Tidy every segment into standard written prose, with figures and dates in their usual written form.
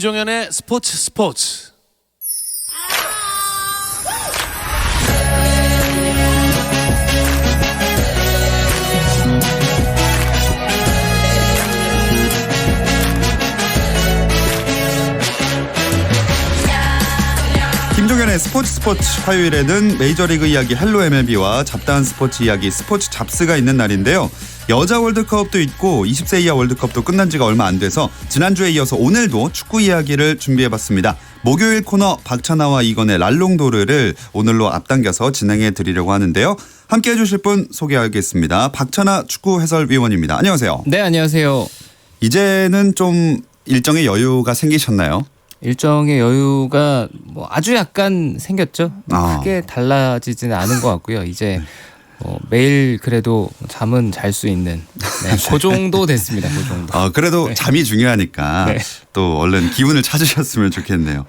김종현의 스포츠. 김종현의 스포츠 화요일에는 메이저리그 이야기 헬로 MLB와 잡다한 스포츠 이야기 스포츠 잡스가 있는 날인데요. 여자 월드컵도 있고 20세 이하 월드컵도 끝난 지가 얼마 안 돼서 지난주에 이어서 오늘도 축구 이야기를 준비해봤습니다. 목요일 코너 박찬아와 이건의 랄롱도르를 오늘로 앞당겨서 진행해 드리려고 하는데요. 함께해 주실 분 소개하겠습니다. 박찬아 축구 해설위원입니다. 안녕하세요. 네, 안녕하세요. 이제는 좀 일정의 여유가 생기셨나요? 일정의 여유가 뭐 아주 약간 생겼죠. 크게 달라지지는 않은 것 같고요. 이제 매일 그래도 잠은 잘 수 있는 그 정도 됐습니다. 그 정도. 그래도 네. 잠이 중요하니까 네. 또 얼른 기운을 찾으셨으면 좋겠네요.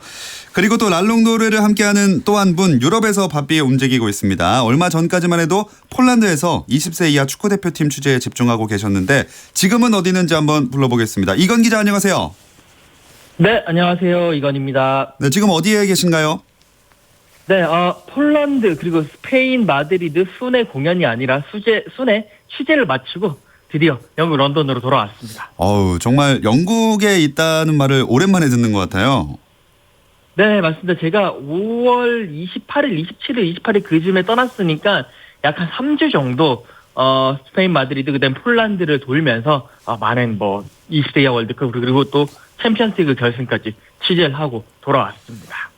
그리고 또 랄롱도르를 함께하는 또 한 분 유럽에서 바삐 움직이고 있습니다. 얼마 전까지만 해도 폴란드에서 20세 이하 축구대표팀 취재에 집중하고 계셨는데 지금은 어디 있는지 한번 불러보겠습니다. 이건 기자 안녕하세요. 네, 안녕하세요. 이건입니다. 네, 지금 어디에 계신가요? 네, 폴란드 그리고 스페인 마드리드 순회 공연이 아니라 순회 취재를 마치고 드디어 영국 런던으로 돌아왔습니다. 정말 영국에 있다는 말을 오랜만에 듣는 것 같아요. 네, 맞습니다. 제가 5월 28일, 27일, 28일 그쯤에 떠났으니까 약 한 3주 정도 스페인 마드리드 그다음 폴란드를 돌면서 많은 20세 이하 월드컵 그리고 또 챔피언스리그 결승까지 취재를 하고 돌아왔습니다.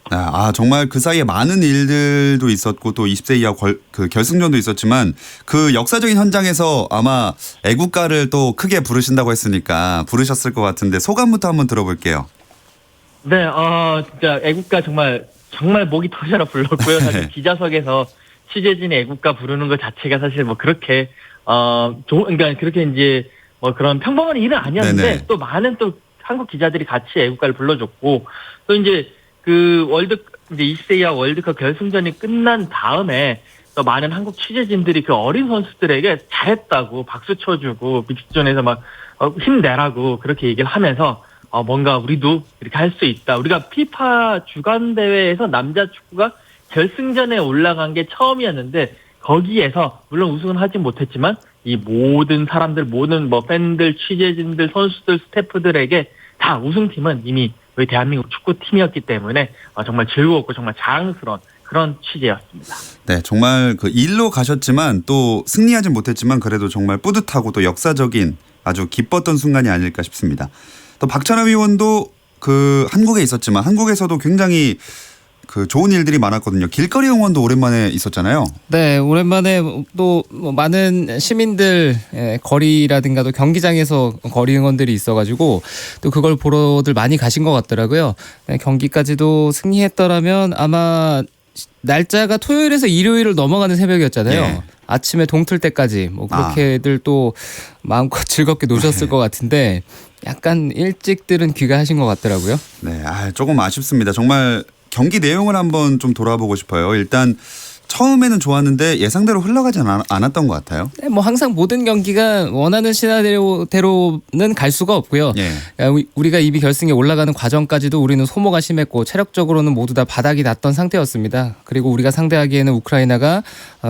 정말 그 사이에 많은 일들도 있었고 또 20세 이하 그 결승전도 있었지만 그 역사적인 현장에서 아마 애국가를 또 크게 부르신다고 했으니까 부르셨을 것 같은데 소감부터 한번 들어볼게요. 네, 진짜 애국가 정말 목이 터져라 불렀고요. 사실 기자석에서 취재진의 애국가 부르는 것 자체가 사실 그렇게 그러니까 그렇게 이제 그런 평범한 일은 아니었는데 네네. 또 많은 또 한국 기자들이 같이 애국가를 불러줬고 또 이제 그 이제 20세 이하 월드컵 결승전이 끝난 다음에 또 많은 한국 취재진들이 그 어린 선수들에게 잘했다고 박수 쳐주고 믹스존에서 힘내라고 그렇게 얘기를 하면서 뭔가 우리도 이렇게 할 수 있다. 우리가 피파 주간 대회에서 남자 축구가 결승전에 올라간 게 처음이었는데 거기에서 물론 우승은 하진 못했지만 이 모든 사람들, 모든 팬들, 취재진들, 선수들, 스태프들에게 다 우승팀은 이미 우리 대한민국 축구팀이었기 때문에 정말 즐거웠고 정말 자랑스러운 그런 취재였습니다. 네, 정말 그 일로 가셨지만 또 승리하진 못했지만 그래도 정말 뿌듯하고 또 역사적인 아주 기뻤던 순간이 아닐까 싶습니다. 또 박찬하 위원도 그 한국에 있었지만 한국에서도 굉장히 그 좋은 일들이 많았거든요. 길거리 응원도 오랜만에 있었잖아요. 네, 오랜만에 또 많은 시민들 거리라든가 또 경기장에서 거리 응원들이 있어가지고 또 그걸 보러들 많이 가신 것 같더라고요. 네, 경기까지도 승리했더라면 아마 날짜가 토요일에서 일요일을 넘어가는 새벽이었잖아요. 예. 아침에 동틀 때까지 그렇게들 또 마음껏 즐겁게 노셨을 것 같은데 약간 일찍들은 귀가하신 것 같더라고요. 네, 조금 아쉽습니다. 정말 경기 내용을 한번 좀 돌아보고 싶어요. 일단 처음에는 좋았는데 예상대로 흘러가지 않았던 것 같아요. 네, 항상 모든 경기가 원하는 시나리오대로는 갈 수가 없고요. 예. 우리가 이미 결승에 올라가는 과정까지도 우리는 소모가 심했고 체력적으로는 모두 다 바닥이 났던 상태였습니다. 그리고 우리가 상대하기에는 우크라이나가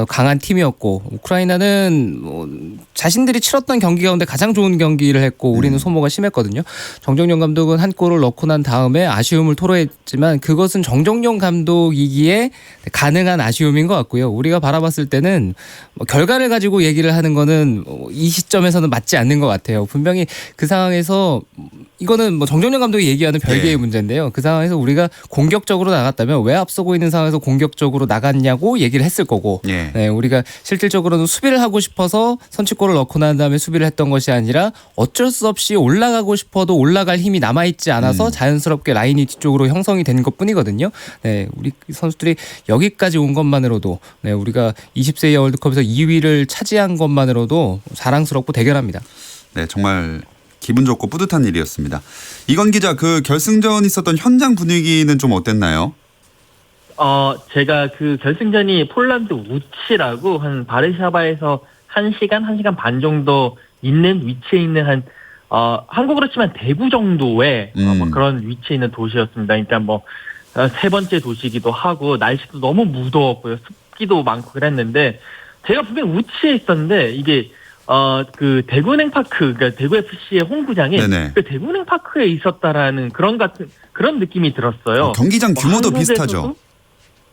강한 팀이었고 우크라이나는 자신들이 치렀던 경기 가운데 가장 좋은 경기를 했고 우리는 소모가 심했거든요. 정정용 감독은 한 골을 넣고 난 다음에 아쉬움을 토로했지만 그것은 정정용 감독이기에 가능한 아쉬움인 것 같고요. 우리가 바라봤을 때는 결과를 가지고 얘기를 하는 거는 이 시점에서는 맞지 않는 것 같아요. 분명히 그 상황에서 이거는 정정용 감독이 얘기하는 별개의 문제인데요. 그 상황에서 우리가 공격적으로 나갔다면 왜 앞서고 있는 상황에서 공격적으로 나갔냐고 얘기를 했을 거고 네, 우리가 실질적으로는 수비를 하고 싶어서 선취골을 넣고 난 다음에 수비를 했던 것이 아니라 어쩔 수 없이 올라가고 싶어도 올라갈 힘이 남아있지 않아서 자연스럽게 라인이 뒤쪽으로 형성이 된 것뿐이거든요. 네, 우리 선수들이 여기까지 온 것만으로도 네, 우리가 20세 이하 월드컵에서 2위를 차지한 것만으로도 자랑스럽고 대견합니다. 네, 정말 기분 좋고 뿌듯한 일이었습니다. 이건 기자, 그 결승전 있었던 현장 분위기는 좀 어땠나요? 제가 그 결승전이 폴란드 우치라고 한 바르샤바에서 1시간 반 정도 있는 위치에 있는 한국으로 치면 대구 정도의 뭐 그런 위치에 있는 도시였습니다. 일단 뭐 세 번째 도시이기도 하고 날씨도 너무 무더웠고요. 습기도 많고 그랬는데 제가 분명히 우치에 있었는데 이게 그 대구은행 파크, 그러니까 대구 FC의 홈구장이 그 대구은행 파크에 있었다라는 그런 느낌이 들었어요. 경기장 규모도 비슷하죠.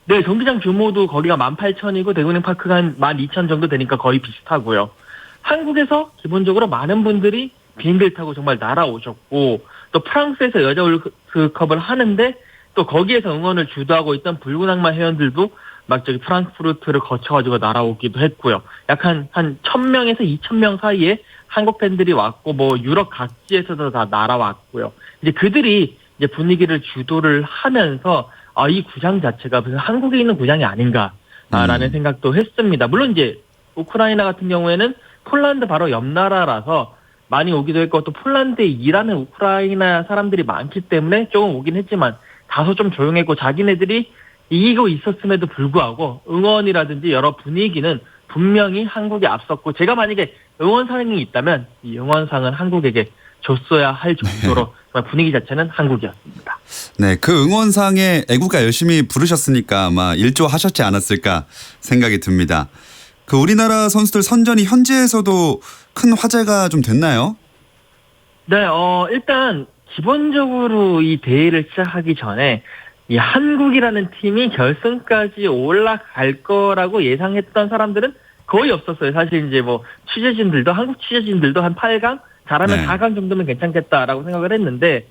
네, 경기장 규모도 거기가 18,000이고 대구은행 파크가 한 12,000 정도 되니까 거의 비슷하고요. 한국에서 기본적으로 많은 분들이 비행기를 타고 정말 날아오셨고 또 프랑스에서 여자 월드컵을 하는데 또 거기에서 응원을 주도하고 있던 붉은 악마 회원들도 막 저기 프랑크푸르트를 거쳐가지고 날아오기도 했고요. 약 한 1,000명에서 2,000명 사이에 한국 팬들이 왔고 뭐 유럽 각지에서도 다 날아왔고요. 이제 그들이 이제 분위기를 주도를 하면서 이 구장 자체가 한국에 있는 구장이 아닌가라는 생각도 했습니다. 물론 이제 우크라이나 같은 경우에는 폴란드 바로 옆 나라라서 많이 오기도 했고 또 폴란드에 일하는 우크라이나 사람들이 많기 때문에 조금 오긴 했지만 다소 좀 조용했고 자기네들이 이기고 있었음에도 불구하고 응원이라든지 여러 분위기는 분명히 한국에 앞섰고 제가 만약에 응원상이 있다면 이 응원상은 한국에게 줬어야 할 정도로 정말 분위기 자체는 한국이었습니다. 네, 그 응원상에 애국가 열심히 부르셨으니까 아마 일조하셨지 않았을까 생각이 듭니다. 그 우리나라 선수들 선전이 현지에서도 큰 화제가 좀 됐나요? 네, 일단 기본적으로 이 대회를 시작하기 전에 이 한국이라는 팀이 결승까지 올라갈 거라고 예상했던 사람들은 거의 없었어요. 사실 이제 뭐 한국 취재진들도 한 8강 잘하면 4강 정도면 괜찮겠다라고 생각을 했는데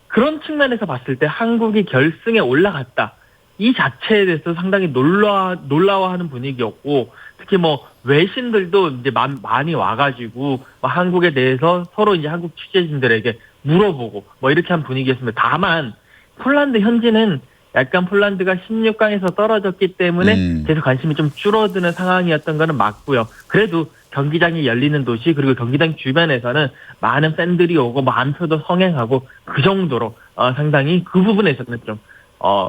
그런 측면에서 봤을 때 한국이 결승에 올라갔다. 이 자체에 대해서 상당히 놀라워하는 분위기였고 특히 뭐 외신들도 이제 많이 와가지고 뭐 한국에 대해서 서로 이제 한국 취재진들에게 물어보고 뭐 이렇게 한 분위기였습니다. 다만 폴란드 현지는 약간 폴란드가 16강에서 떨어졌기 때문에 계속 관심이 좀 줄어드는 상황이었던 거는 맞고요. 그래도 경기장이 열리는 도시 그리고 경기장 주변에서는 많은 팬들이 오고 만표도 성행하고 그 정도로 상당히 그 부분에서는 좀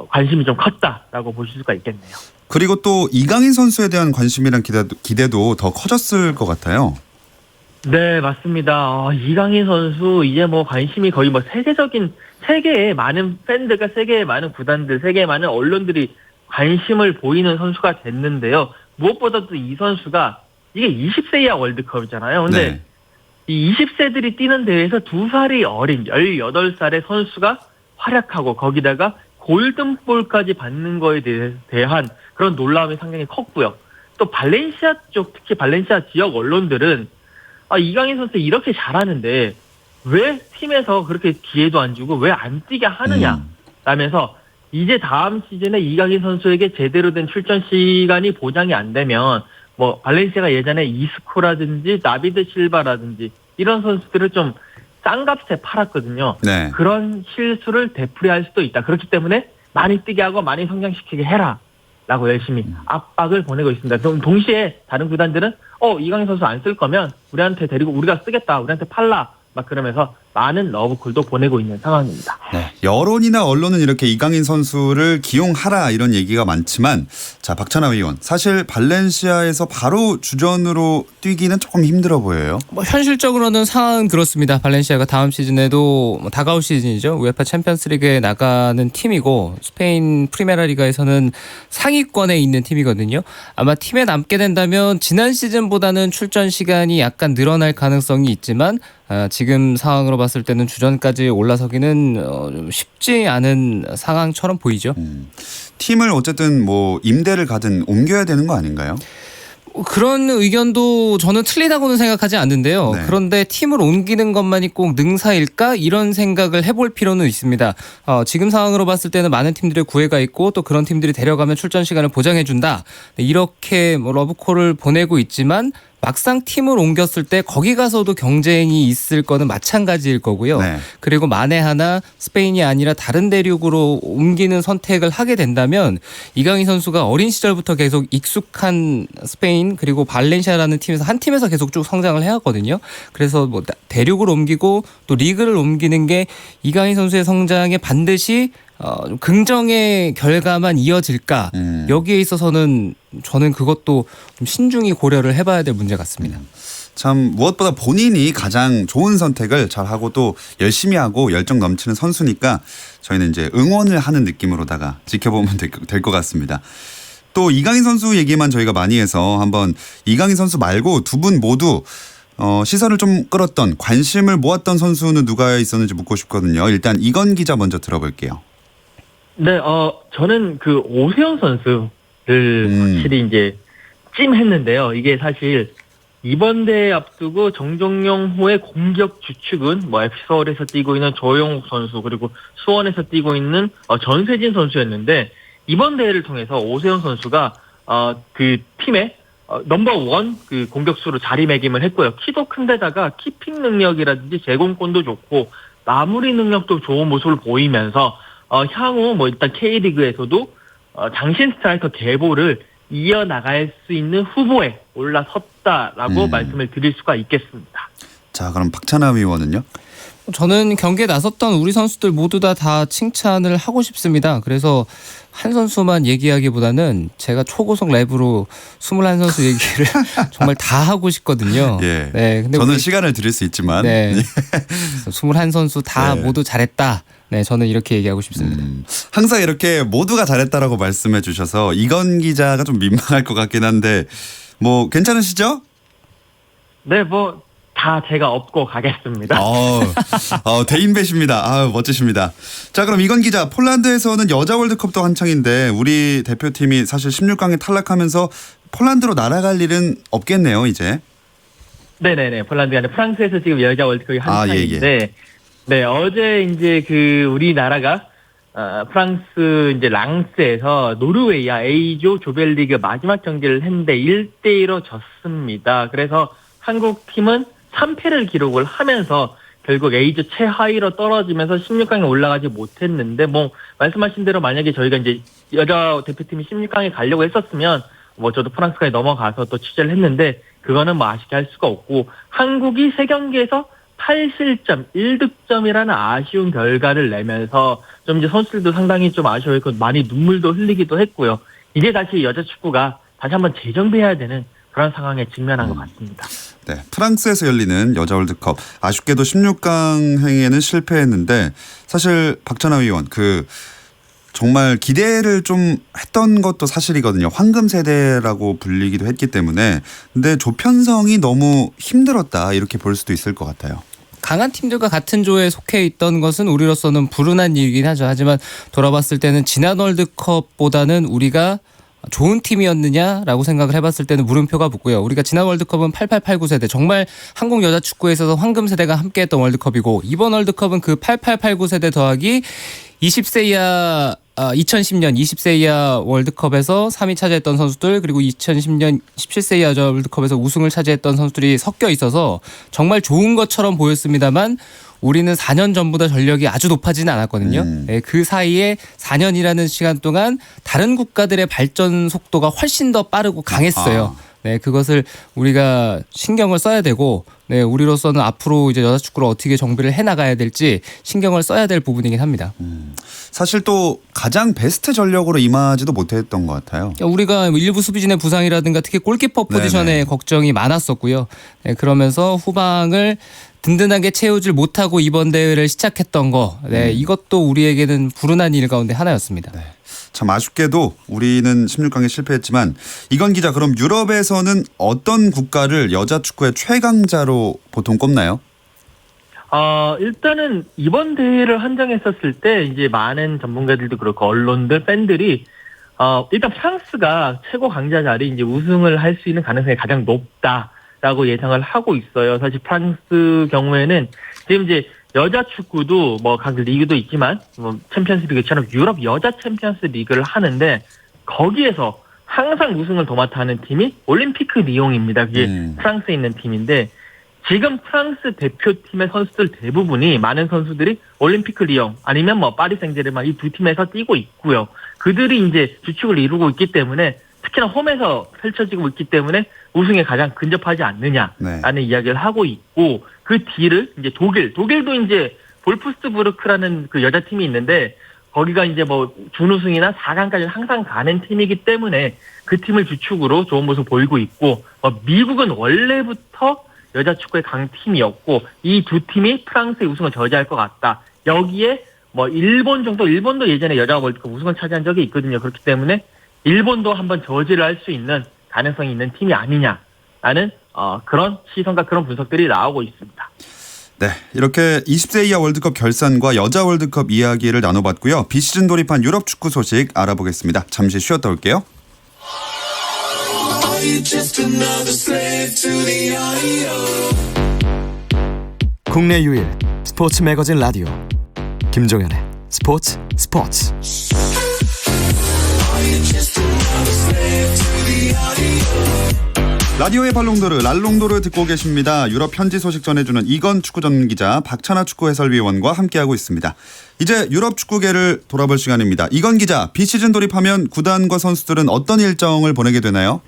관심이 좀 컸다라고 보실 수가 있겠네요. 그리고 또 이강인 선수에 대한 관심이랑 기대도 더 커졌을 것 같아요. 네, 맞습니다. 이강인 선수 이제 뭐 관심이 거의 뭐 세계의 많은 팬들과 세계의 많은 구단들, 세계의 많은 언론들이 관심을 보이는 선수가 됐는데요. 무엇보다도 이 선수가 이게 20세 이하 월드컵이잖아요. 근데 이 20세들이 뛰는 대회에서 2살이 어린 18살의 선수가 활약하고 거기다가 골든볼까지 받는 거에 대한 그런 놀라움이 상당히 컸고요. 또 발렌시아 쪽, 특히 발렌시아 지역 언론들은 이강인 선수 이렇게 잘하는데 왜 팀에서 그렇게 기회도 안 주고 왜 안 뛰게 하느냐 라면서 이제 다음 시즌에 이강인 선수에게 제대로 된 출전 시간이 보장이 안 되면 뭐 발렌시아가 예전에 이스코라든지 나비드 실바라든지 이런 선수들을 좀 싼 값에 팔았거든요. 네. 그런 실수를 되풀이할 수도 있다. 그렇기 때문에 많이 뛰게 하고 많이 성장시키게 해라. 라고 열심히 압박을 보내고 있습니다. 동시에 다른 구단들은 이강인 선수 안 쓸 거면 우리한테 데리고 우리가 쓰겠다. 우리한테 팔라. 막 그러면서 많은 러브콜도 보내고 있는 상황입니다. 네. 여론이나 언론은 이렇게 이강인 선수를 기용하라 이런 얘기가 많지만 자 박찬하 의원 사실 발렌시아에서 바로 주전으로 뛰기는 조금 힘들어 보여요. 뭐 현실적으로는 상황은 그렇습니다. 발렌시아가 다음 시즌에도 다가올 시즌이죠. 우에파 챔피언스리그에 나가는 팀이고 스페인 프리메라리가에서는 상위권에 있는 팀이거든요. 아마 팀에 남게 된다면 지난 시즌보다는 출전 시간이 약간 늘어날 가능성이 있지만 지금 상황으로 봤을 때는 주전까지 올라서기는 좀 쉽지 않은 상황처럼 보이죠. 팀을 어쨌든 뭐 임대를 가든 옮겨야 되는 거 아닌가요? 그런 의견도 저는 틀리다고는 생각하지 않는데요. 네. 그런데 팀을 옮기는 것만이 꼭 능사일까? 이런 생각을 해볼 필요는 있습니다. 지금 상황으로 봤을 때는 많은 팀들의 구애가 있고 또 그런 팀들이 데려가면 출전 시간을 보장해준다. 이렇게 뭐 러브콜을 보내고 있지만 막상 팀을 옮겼을 때 거기 가서도 경쟁이 있을 거는 마찬가지일 거고요. 네. 그리고 만에 하나 스페인이 아니라 다른 대륙으로 옮기는 선택을 하게 된다면 이강인 선수가 어린 시절부터 계속 익숙한 스페인 그리고 발렌시아라는 팀에서 한 팀에서 계속 쭉 성장을 해왔거든요. 그래서 뭐 대륙을 옮기고 또 리그를 옮기는 게 이강인 선수의 성장에 반드시 긍정의 결과만 이어질까 여기에 있어서는 저는 그것도 좀 신중히 고려를 해봐야 될 문제 같습니다. 참 무엇보다 본인이 가장 좋은 선택을 잘하고 또 열심히 하고 열정 넘치는 선수니까 저희는 이제 응원을 하는 느낌으로다가 지켜보면 될 것 같습니다. 또 이강인 선수 얘기만 저희가 많이 해서 한번 이강인 선수 말고 두 분 모두 시선을 좀 끌었던 관심을 모았던 선수는 누가 있었는지 묻고 싶거든요. 일단 이건 기자 먼저 들어볼게요. 네, 저는 그 오세훈 선수를 확실히 이제 찜했는데요. 이게 사실 이번 대회 앞두고 정종영호의 공격 주축은 뭐 FC서울에서 뛰고 있는 조용욱 선수 그리고 수원에서 뛰고 있는 전세진 선수였는데 이번 대회를 통해서 오세훈 선수가 그 팀의 넘버원 그 공격수로 자리매김을 했고요. 키도 큰데다가 키핑 능력이라든지 제공권도 좋고 마무리 능력도 좋은 모습을 보이면서 향후 뭐 일단 K리그에서도 장신 스트라이커 계보를 이어나갈 수 있는 후보에 올라섰다라고 말씀을 드릴 수가 있겠습니다. 자, 그럼 박찬하 위원은요? 저는 경기에 나섰던 우리 선수들 모두 다 칭찬을 하고 싶습니다. 그래서 한 선수만 얘기하기보다는 제가 초고속 랩으로 21선수 얘기를 정말 다 하고 싶거든요. 예. 네, 근데 저는 시간을 드릴 수 있지만. 네. 21선수 다 네. 모두 잘했다. 네, 저는 이렇게 얘기하고 싶습니다. 항상 이렇게 모두가 잘했다라고 말씀해 주셔서 이건 기자가 좀 민망할 것 같긴 한데 뭐 괜찮으시죠? 네, 뭐 다 제가 업고 가겠습니다. 대인배십니다. 멋지십니다. 자, 그럼 이건 기자, 폴란드에서는 여자 월드컵도 한창인데 우리 대표팀이 사실 16강에 탈락하면서 폴란드로 날아갈 일은 없겠네요, 이제. 네네네. 폴란드가 아니라 프랑스에서 지금 여자 월드컵이 한창인데, 네, 어제 이제 그 우리나라가 프랑스 이제 랑스에서 노르웨이와 A조 조별리그 마지막 경기를 했는데 1대1로 졌습니다. 그래서 한국 팀은 3패를 기록을 하면서 결국 A조 최하위로 떨어지면서 16강에 올라가지 못했는데 뭐 말씀하신 대로 만약에 저희가 이제 여자 대표팀이 16강에 가려고 했었으면 뭐 저도 프랑스까지 넘어가서 또 취재를 했는데 그거는 뭐 아쉽게 할 수가 없고 한국이 3경기에서 8실점 1득점이라는 아쉬운 결과를 내면서 좀 이제 선수들도 상당히 좀 아쉬워했고 많이 눈물도 흘리기도 했고요. 이제 다시 여자 축구가 다시 한번 재정비해야 되는 그런 상황에 직면한 것 같습니다. 네, 프랑스에서 열리는 여자 월드컵 아쉽게도 16강행에는 실패했는데 사실 박찬하 위원 정말 기대를 좀 했던 것도 사실이거든요. 황금 세대라고 불리기도 했기 때문에 근데 조편성이 너무 힘들었다 이렇게 볼 수도 있을 것 같아요. 강한 팀들과 같은 조에 속해 있던 것은 우리로서는 불운한 일이긴 하죠. 하지만 돌아봤을 때는 지난 월드컵보다는 우리가 좋은 팀이었느냐라고 생각을 해봤을 때는 물음표가 붙고요. 우리가 지난 월드컵은 8889 세대 정말 한국 여자 축구에 있어서 황금 세대가 함께했던 월드컵이고 이번 월드컵은 그 8889 세대 더하기 20세 이하 2010년 20세 이하 월드컵에서 3위 차지했던 선수들 그리고 2010년 17세 이하 여자 월드컵에서 우승을 차지했던 선수들이 섞여 있어서 정말 좋은 것처럼 보였습니다만 우리는 4년 전보다 전력이 아주 높아지는 않았거든요. 네, 그 사이에 4년이라는 시간 동안 다른 국가들의 발전 속도가 훨씬 더 빠르고 강했어요. 네, 그것을 우리가 신경을 써야 되고, 네, 우리로서는 앞으로 이제 여자 축구를 어떻게 정비를 해 나가야 될지 신경을 써야 될 부분이긴 합니다. 사실 또 가장 베스트 전력으로 임하지도 못했던 것 같아요. 우리가 일부 수비진의 부상이라든가 특히 골키퍼 포지션에 네네. 걱정이 많았었고요. 네, 그러면서 후방을 든든하게 채우질 못하고 이번 대회를 시작했던 거, 네, 이것도 우리에게는 불운한 일 가운데 하나였습니다. 네. 참 아쉽게도 우리는 16강에 실패했지만 이건 기자 그럼 유럽에서는 어떤 국가를 여자 축구의 최강자로 보통 꼽나요? 일단은 이번 대회를 한정했었을 때 이제 많은 전문가들도 그렇고 언론들 팬들이 일단 프랑스가 최고 강자 자리 이제 우승을 할 수 있는 가능성이 가장 높다라고 예상을 하고 있어요. 사실 프랑스 경우에는 지금 이제 여자 축구도 뭐 각 리그도 있지만 뭐 챔피언스 리그처럼 유럽 여자 챔피언스 리그를 하는데 거기에서 항상 우승을 도맡아 하는 팀이 올림피크 리옹입니다. 그게 프랑스에 있는 팀인데 지금 프랑스 대표팀의 선수들 대부분이 많은 선수들이 올림피크 리옹 아니면 뭐 파리 생제르맹 이 두 팀에서 뛰고 있고요. 그들이 이제 주축을 이루고 있기 때문에 특히나 홈에서 펼쳐지고 있기 때문에 우승에 가장 근접하지 않느냐라는 이야기를 하고 있고 그 뒤를 이제 독일도 이제 볼프스부르크라는 그 여자 팀이 있는데 거기가 이제 뭐 준우승이나 4강까지 항상 가는 팀이기 때문에 그 팀을 주축으로 좋은 모습 보이고 있고 미국은 원래부터 여자 축구의 강팀이었고 이 두 팀이 프랑스의 우승을 저지할 것 같다. 여기에 뭐 일본도 예전에 여자 월드컵 우승을 차지한 적이 있거든요. 그렇기 때문에 일본도 한번 저지를 할 수 있는 가능성이 있는 팀이 아니냐라는 그런 시선과 그런 분석들이 나오고 있습니다. 네, 이렇게 20세 이하 월드컵 결산과 여자 월드컵 이야기를 나눠봤고요. 비시즌 돌입한 유럽 축구 소식 알아보겠습니다. 잠시 쉬었다 올게요. 국내 유일 스포츠 매거진 라디오 김종현의 스포츠. 라디오의 발롱도르 랄롱도르 듣고 계십니다. 유럽 현지 소식 전해주는 이건 축구 전문 기자 박찬아 축구 해설위원과 함께하고 있습니다. 이제 유럽 축구계를 돌아볼 시간입니다. 이건 기자, 비시즌 돌입하면 구단과 선수들은 어떤 일정을 보내게 되나요?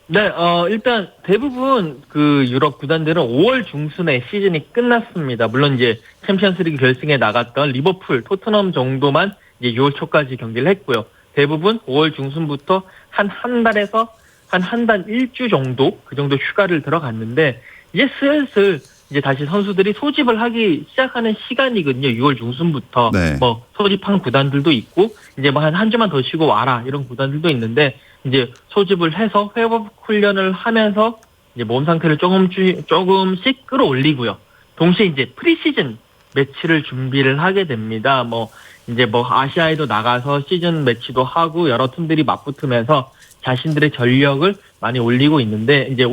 네, 일단 대부분 그 유럽 구단들은 5월 중순에 시즌이 끝났습니다. 물론 이제 챔피언스리그 결승에 나갔던 리버풀, 토트넘 정도만 이제 6월 초까지 경기를 했고요. 대부분 5월 중순부터 한 달에서 한 달 1주 정도 그 정도 휴가를 들어갔는데 이제 슬슬 이제 다시 선수들이 소집을 하기 시작하는 시간이거든요. 6월 중순부터 네. 뭐 소집한 구단들도 있고 이제 뭐 한 주만 더 쉬고 와라 이런 구단들도 있는데 이제 소집을 해서 회복 훈련을 하면서 이제 몸 상태를 조금씩 끌어올리고요. 동시에 이제 프리시즌 매치를 준비를 하게 됩니다. 뭐 이제 뭐 아시아에도 나가서 시즌 매치도 하고 여러 팀들이 맞붙으면서 자신들의 전력을 많이 올리고 있는데 이제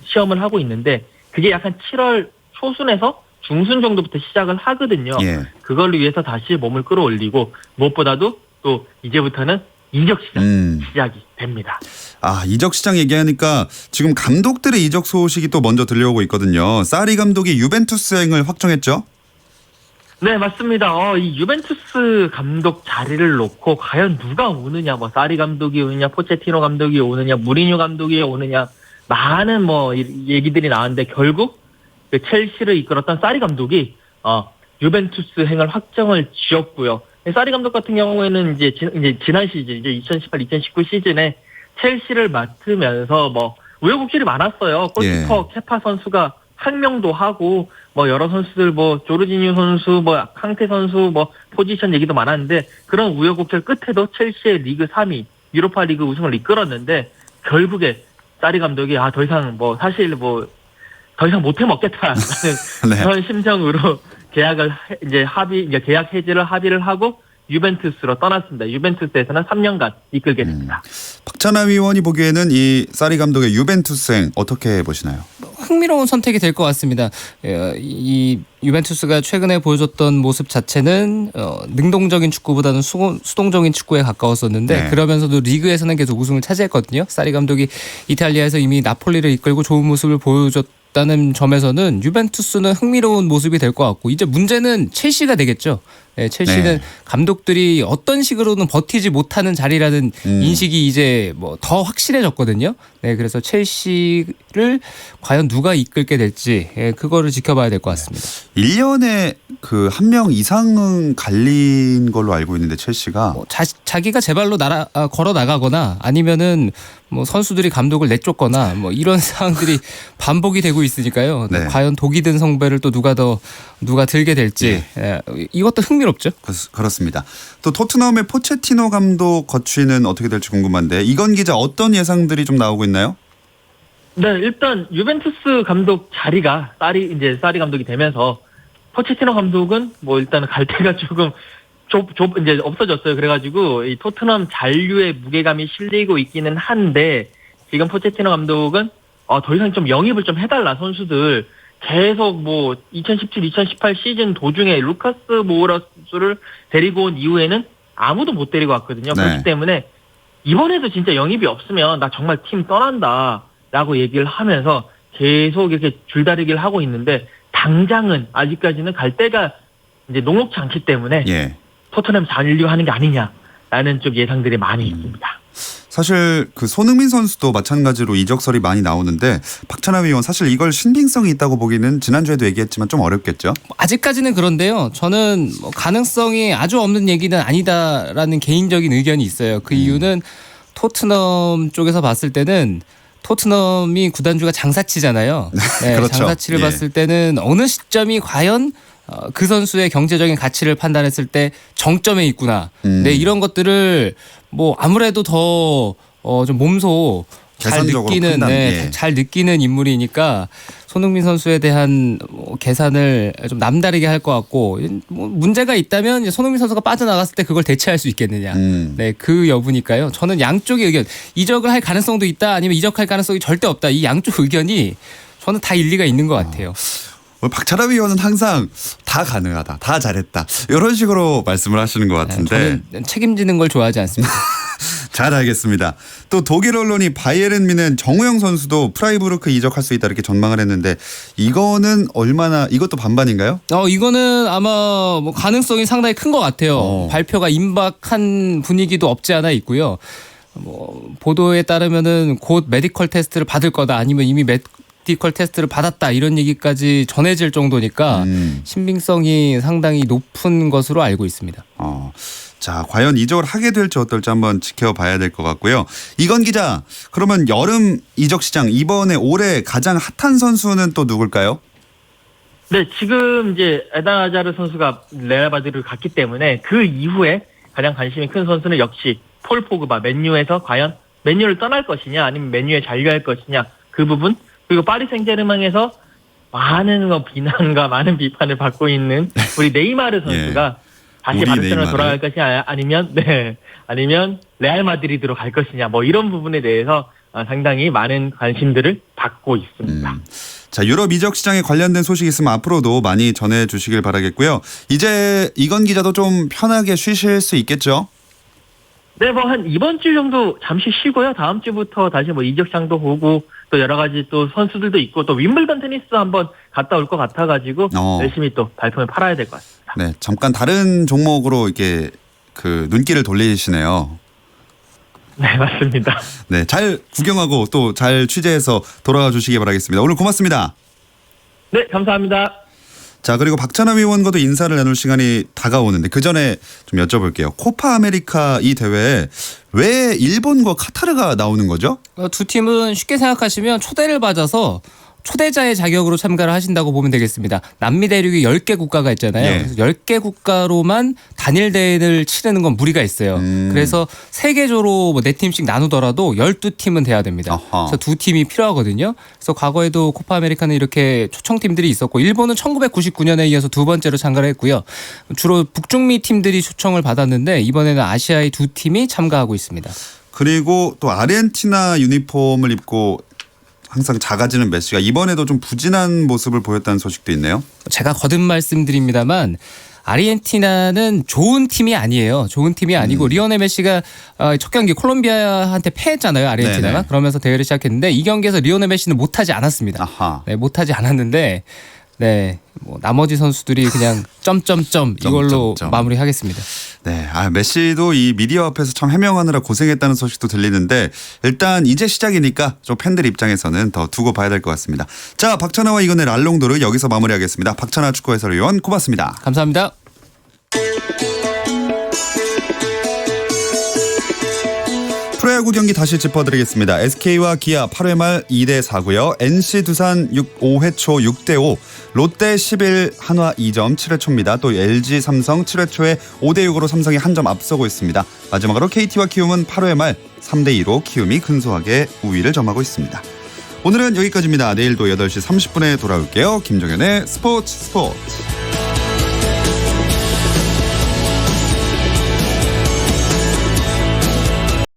시험을 하고 있는데 그게 약간 7월 초순에서 중순 정도부터 시작을 하거든요. 예. 그걸 위해서 다시 몸을 끌어올리고 무엇보다도 또 이제부터는 이적 시장 시작이 됩니다. 이적 시장 얘기하니까 지금 감독들의 이적 소식이 또 먼저 들려오고 있거든요. 사리 감독이 유벤투스행을 확정했죠? 네, 맞습니다. 이 유벤투스 감독 자리를 놓고 과연 누가 오느냐, 뭐 사리 감독이 오느냐, 포체티노 감독이 오느냐, 무리뉴 감독이 오느냐, 많은 뭐 얘기들이 나왔는데 결국 그 첼시를 이끌었던 사리 감독이 유벤투스행을 확정을 지었고요. 사리 감독 같은 경우에는 이제 지난 시즌, 이제 2018-2019 시즌에 첼시를 맡으면서 뭐 우여곡절이 많았어요. 골키퍼 케파 선수가 항명도 하고 뭐 여러 선수들 뭐 조르지뉴 선수 뭐 캉테 선수 뭐 포지션 얘기도 많았는데 그런 우여곡절 끝에도 첼시의 리그 3위 유로파 리그 우승을 이끌었는데 결국에 사리 감독이 더 이상 뭐 사실 뭐 더 이상 못해 먹겠다라는 네. 그런 심정으로 계약을 이제 계약 해지를 합의를 하고 유벤투스로 떠났습니다. 유벤투스에서는 3년간 이끌게 됩니다. 박찬하 위원이 보기에는 이 사리 감독의 유벤투스행 어떻게 보시나요? 흥미로운 선택이 될 것 같습니다. 이 유벤투스가 최근에 보여줬던 모습 자체는 능동적인 축구보다는 수동적인 축구에 가까웠었는데 네. 그러면서도 리그에서는 계속 우승을 차지했거든요. 사리 감독이 이탈리아에서 이미 나폴리를 이끌고 좋은 모습을 보여줬다는 점에서는 유벤투스는 흥미로운 모습이 될 것 같고 이제 문제는 첼시가 되겠죠. 네, 첼시는 네. 감독들이 어떤 식으로는 버티지 못하는 자리라는 인식이 이제 뭐 더 확실해졌거든요. 네, 그래서 첼시를 과연 누가 이끌게 될지 그거를 지켜봐야 될 것 같습니다. 1년에 그 한 명 이상은 갈린 걸로 알고 있는데 첼시가 자기가 제 발로 걸어 나가거나 아니면은 뭐 선수들이 감독을 내쫓거나 뭐 이런 상황들이 반복이 되고 있으니까요. 네. 과연 독이 든 성배를 또 누가 들게 될지 이것도 흥미롭죠. 그렇습니다. 또 토트넘의 포체티노 감독 거취는 어떻게 될지 궁금한데 이건 기자 어떤 예상들이 좀 나오고 있나요? 네, 일단 유벤투스 감독 자리가 사리 감독이 되면서 포체티노 감독은 뭐 일단 갈 데가 조금 이제 없어졌어요. 그래가지고 이 토트넘 잔류의 무게감이 실리고 있기는 한데 지금 포체티노 감독은 더 이상 좀 영입을 좀 해달라 선수들 계속 뭐 2017-2018 시즌 도중에 루카스 모우라스를 데리고 온 이후에는 아무도 못 데리고 왔거든요. 네. 그렇기 때문에 이번에도 진짜 영입이 없으면 나 정말 팀 떠난다라고 얘기를 하면서 계속 이렇게 줄다리기를 하고 있는데 당장은 아직까지는 갈 데가 이제 녹록치 않기 때문에 토트넘 잔류하는 게 아니냐라는 쪽 예상들이 많이 있습니다. 사실 그 손흥민 선수도 마찬가지로 이적설이 많이 나오는데 박찬하 위원 사실 이걸 신빙성이 있다고 보기는 지난주에도 얘기했지만 좀 어렵겠죠? 아직까지는 그런데요. 저는 가능성이 아주 없는 얘기는 아니다라는 개인적인 의견이 있어요. 그 이유는 토트넘 쪽에서 봤을 때는 토트넘이 구단주가 장사치잖아요. 네, 그렇죠. 장사치를 예. 봤을 때는 어느 시점이 과연 그 선수의 경제적인 가치를 판단했을 때 정점에 있구나. 네, 이런 것들을 뭐 아무래도 더 좀 몸소 잘 계산적으로 느끼는 판단, 네, 예. 잘 느끼는 인물이니까 손흥민 선수에 대한 계산을 좀 남다르게 할 것 같고 뭐 문제가 있다면 이제 손흥민 선수가 빠져나갔을 때 그걸 대체할 수 있겠느냐. 네, 그 여부니까요. 저는 양쪽의 의견 이적을 할 가능성도 있다 아니면 이적할 가능성이 절대 없다. 이 양쪽 의견이 저는 다 일리가 있는 것 같아요. 박찬하 위원은 항상 다 가능하다, 다 잘했다 이런 식으로 말씀을 하시는 것 같은데 저는 책임지는 걸 좋아하지 않습니다. 잘 알겠습니다. 또 독일 언론이 바이에른 뮌헨 정우영 선수도 프라이부르크 이적할 수 있다 이렇게 전망을 했는데 이거는 얼마나 이것도 반반인가요? 이거는 아마 뭐 가능성이 상당히 큰 것 같아요. 발표가 임박한 분위기도 없지 않아 있고요. 뭐 보도에 따르면은 곧 메디컬 테스트를 받을 거다 아니면 이미 메디컬 테스트를 받았다 이런 얘기까지 전해질 정도니까 신빙성이 상당히 높은 것으로 알고 있습니다. 자, 과연 이적을 하게 될지 어떨지 한번 지켜봐야 될 것 같고요. 이건 기자, 그러면 여름 이적 시장 이번에 올해 가장 핫한 선수는 또 누굴까요? 네, 지금 이제 에단 아자르 선수가 레알 마드리드를 갔기 때문에 그 이후에 가장 관심이 큰 선수는 역시 폴 포그바. 맨유에서 과연 맨유를 떠날 것이냐 아니면 맨유에 잔류할 것이냐 그 부분, 그리고 파리 생제르맹에서 많은 비난과 많은 비판을 받고 있는 우리 네이마르 선수가 다시 우리 바르셀로나 네이마르. 돌아갈 것이냐 아니면 레알 마드리드로 갈 것이냐 뭐 이런 부분에 대해서 상당히 많은 관심들을 받고 있습니다. 자, 유럽 이적 시장에 관련된 소식이 있으면 앞으로도 많이 전해주시길 바라겠고요. 이제 이건 기자도 좀 편하게 쉬실 수 있겠죠? 네, 뭐 한 이번 주 정도 잠시 쉬고요. 다음 주부터 다시 뭐 이적장도 보고 또 여러 가지 또 선수들도 있고 또 윈블던 테니스 한번 갔다 올 것 같아가지고 열심히 또 발품을 팔아야 될 것 같습니다. 네, 잠깐 다른 종목으로 이렇게 그 눈길을 돌리시네요. 네, 맞습니다. 네, 잘 구경하고 또 잘 취재해서 돌아와 주시기 바라겠습니다. 오늘 고맙습니다. 네, 감사합니다. 자, 그리고 박찬하 위원과도 인사를 나눌 시간이 다가오는데 그 전에 좀 여쭤볼게요. 코파 아메리카 이 대회에 왜 일본과 카타르가 나오는 거죠? 두 팀은 쉽게 생각하시면 초대를 받아서 초대자의 자격으로 참가를 하신다고 보면 되겠습니다. 남미 대륙이 10개 국가가 있잖아요. 예. 그래서 10개 국가로만 단일 대회를 치르는 건 무리가 있어요. 그래서 3개조로 뭐 4팀씩 나누더라도 12팀은 돼야 됩니다. 아하. 그래서 2팀이 필요하거든요. 그래서 과거에도 코파 아메리카는 이렇게 초청팀들이 있었고 일본은 1999년에 이어서 두 번째로 참가를 했고요. 주로 북중미 팀들이 초청을 받았는데 이번에는 아시아의 2팀이 참가하고 있습니다. 그리고 또 아르헨티나 유니폼을 입고 항상 작아지는 메시가 이번에도 좀 부진한 모습을 보였다는 소식도 있네요. 제가 거듭 말씀드립니다만 아르헨티나는 좋은 팀이 아니에요. 좋은 팀이 아니고 리오넬 메시가 첫 경기 콜롬비아한테 패했잖아요. 아르헨티나가. 네네. 그러면서 대회를 시작했는데 이 경기에서 리오넬 메시는 못하지 않았습니다. 아하. 네, 못하지 않았는데 네, 뭐 나머지 선수들이 그냥 점점점 이걸로 점점점. 마무리하겠습니다. 네, 메시도 이 미디어 앞에서 참 해명하느라 고생했다는 소식도 들리는데 일단 이제 시작이니까 좀 팬들 입장에서는 더 두고 봐야 될 것 같습니다. 자, 박찬하와 이건의 랄롱도르 여기서 마무리하겠습니다. 박찬하 축구 해설위원 고맙습니다. 감사합니다. 프로야구 경기 다시 짚어드리겠습니다. SK와 기아 8회 말 2대4고요. NC 두산 5회 초 6대5, 롯데 11, 한화 2점 7회 초입니다. 또 LG 삼성 7회 초에 5대6으로 삼성이 한 점 앞서고 있습니다. 마지막으로 KT와 키움은 8회 말 3대2로 키움이 근소하게 우위를 점하고 있습니다. 오늘은 여기까지입니다. 내일도 8시 30분에 돌아올게요. 김종현의 스포츠.